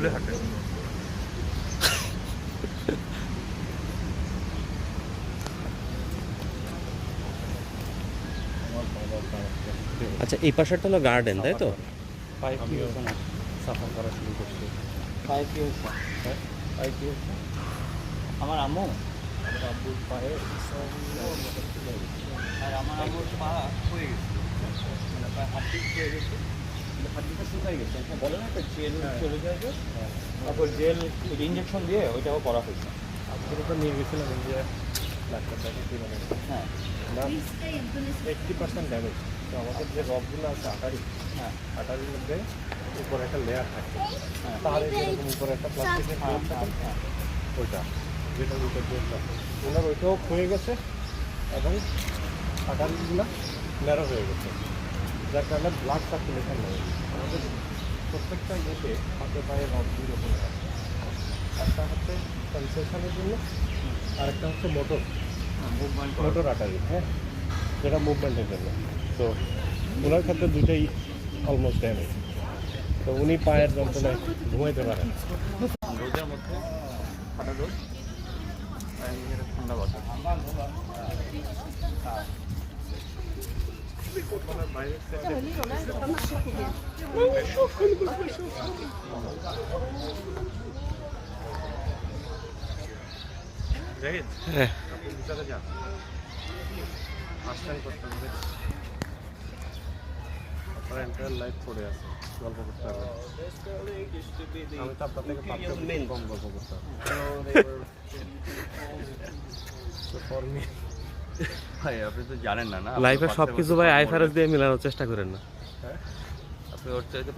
খুলে হাঁটে। আচ্ছা, এই পাশেরটা হলো গার্ডেন, তাই তো? পায়ে কি হয়েছে না, সাফার করা শুরু করছে। পায়ে কি হয়েছে? হ্যাঁ, পায়ে কি হয়েছে? আমার আম্মু আমার আব্বুর পায়ে আর আমার আম্মুর পা হয়ে গেছে, মানে পায়ে হাড্ডি হয়ে গেছে, হাড্ডিটা শুকাই গেছে। এটা বলে না একটা জেল চলে যায় যে, তারপর জেল ইঞ্জেকশন দিয়ে ওইটাও করা হয়েছে। আব্বুর তো নিয়ে গেছিলাম যে ডাক্তার দেখাচ্ছি, মানে হ্যাঁ 80% ড্যামেজ। তো আমাদের যে রবগুলো আছে হ্যাঁ আটারির মধ্যে উপরে একটা লেয়ার থাকে, হ্যাঁ তার যেরকম উপরে একটা প্লাস্টিকের হ্যাঁ লেয়ার থাকে, হ্যাঁ ওইটা যেটার উপর দিয়ে ওনার ওইটাও ক্ষয়ে গেছে এবং আটারিগুলো ন্যারো হয়ে গেছে, যার কারণে ব্লাড সার্কুলেশন নেই। আমাদের প্রত্যেকটা ইয়েতে হাতে পায়ে রব দুই রকমের আছে, একটা হচ্ছে কনসেশনের জন্য, আরেকটা হচ্ছে মোটর আটারি, হ্যাঁ, যেটা মুভমেন্টের জন্য। তো ওনার ক্ষেত্রে দুটাই অলমোস্ট ড্যামেজ। তো উনি পায়ের যন্ত্রণায় ঘুমাইতে পারেন। রোদের মধ্যে ঠান্ডা রোদ, ঠান্ডা বাতাস। হ্যাঁ। আপনি ভিতরে যান, আস্থাই করতে হবে। আপনার এন্টায়ার লাইফ পড়ে আছে, গল্প করতে হবে। আমি তো আপনার থেকে কম গল্প করতে হবে। ভাই আপনি তো জানেন না, লাইফে সবকিছু ভাই আইফারেস দিয়ে মিলানোর চেষ্টা করেন না। আপনি ওর চাইতে